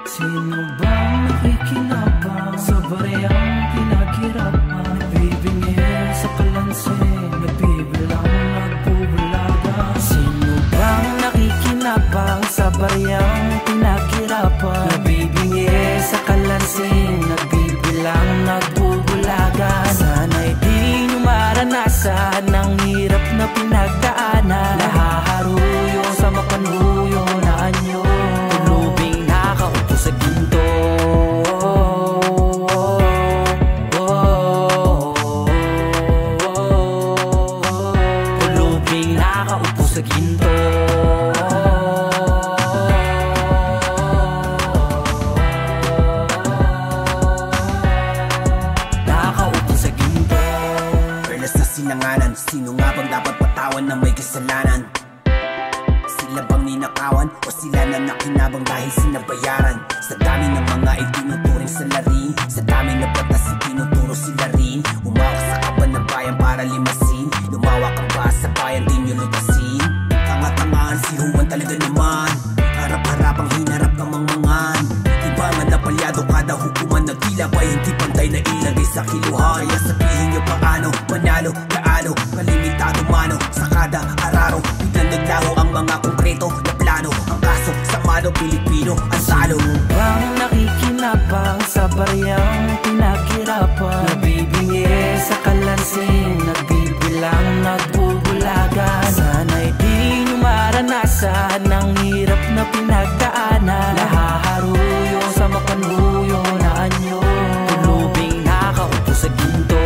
Sino bang nakikinabang sa barayang pinaghirapan? Nagbibingi sa kalansi, nagbibilang, nagbubulaga. Sino bang nakikinabang sa barayang pinaghirapan? Nagbibingi sa kalansi, nagbibilang, nagbubulaga. Sana'y di nyo maranasan ang hirap na pinagdaanan. Nahaharuyo sa mapanhuyo na anyo, pulubing nakaupo sa ginto. Pulubing nakaupo sa ginto. Nakaupo sa ginto. Perlas na sinangalan, sino nga bang dapat patawan na may kasalanan? Sila bang ninakawan o sila na nakinabang dahil sinabayaran? Sa dami ng mga itinuturing sa lari, sa dami na batas itinuturo sila rin. Umawak sa kaban ng bayan para limasin, lumawak ang ba sa bayan di nyo lutasin. Tanga-tangaan si Juan talaga naman, harap-harapang hinarap ng mangmangan. Iba nga napalyado kada hukuman na tila ba hindi pantay na ilagay sa kiluhan. Kaya sabihin nyo paano, manalo, gaano, kalimitado mano sa kada araro. Biglang naglaho ang mga konkreto na plano. Ang kaso sa mano Pilipino ang salo. Bang nakikinabang sa barayang pinaghirapan? Nabibingi sa kalansin, nagbibilang, nagbubulaga. Sana'y di nyo maranasan ang hirap na pinagdaanan. Nahaharuyo sa mapanhuyo na anyo, pulubing nakaupo sa ginto.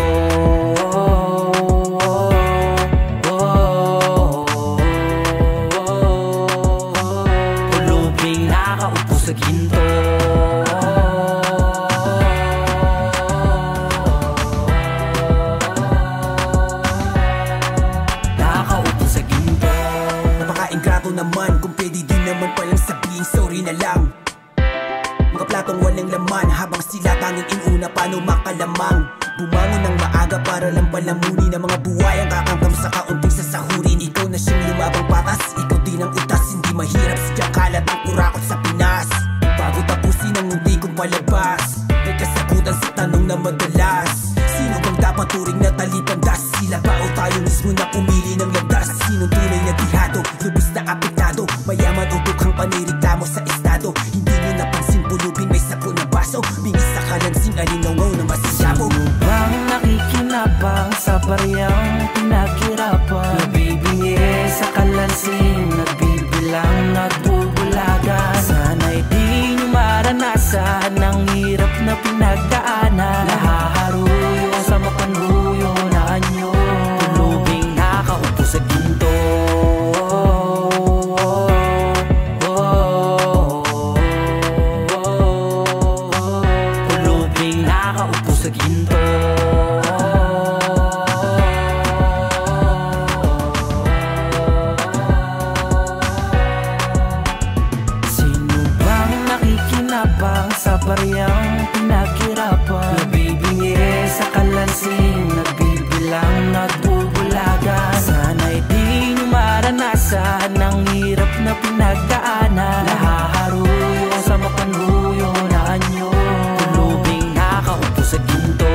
Pulubing nakaupo sa ginto. Nakaupo sa ginto. Napaka-ingrato naman kung pwede din naman palang sabihin sorry na lang. Mga platong walang laman habang sila tanging inuna paano makalamang. Bumangon ng maaga para lang palamunin ng mga buhay ang kakangkam sa kaunting sasahurin. Ikaw na siyang lumabang patas, ikaw din ang utas. Hindi mahirap sadyang kalat ang kurakot sa Pinas. Bago tapusin ang hindi kong palabas, may kasagutan sa tanong na madalas. Sino bang dapat turing na talipandas? Sila ba o tayo mismo na pumili ng landas? Sinong tunay na dihado, lubis na apektado? Mayaman o dukhang panireklamo sa estado? Hindi nyo napansin pulubin may sapo na baso, bingis sa kalansing alingaw na masisabo. Sino bang nakikinabang sa barayang pinaghirapan? Nabibingi sa kalansin, nagbibilang, nagbubulaga. Sana'y di nyo maranasan ang hirap na pinagdaanan. Nahaharuyo sa mapanhuyo na anyo, pulubing nakaupo sa ginto. Pulubing nakaupo sa ginto. Sino bang nakikinabang sa barayang pinaghirapan? Nabibingi sa kalansin, nagbibilang, nagbubulaga. Sana'y di nyo maranasan ang hirap na pinagdaanan. Nahaharuyo sa mapanhuyo na anyo, pulubing nakaupo sa ginto.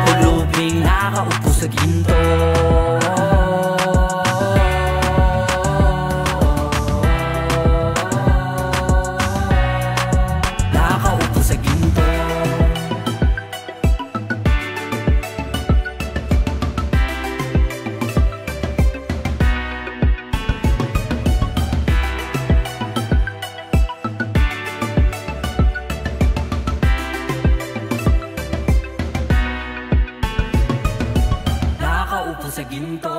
Pulubing nakaupo sa ginto. Nakaupo sa ginto. Nakaupo sa ginto.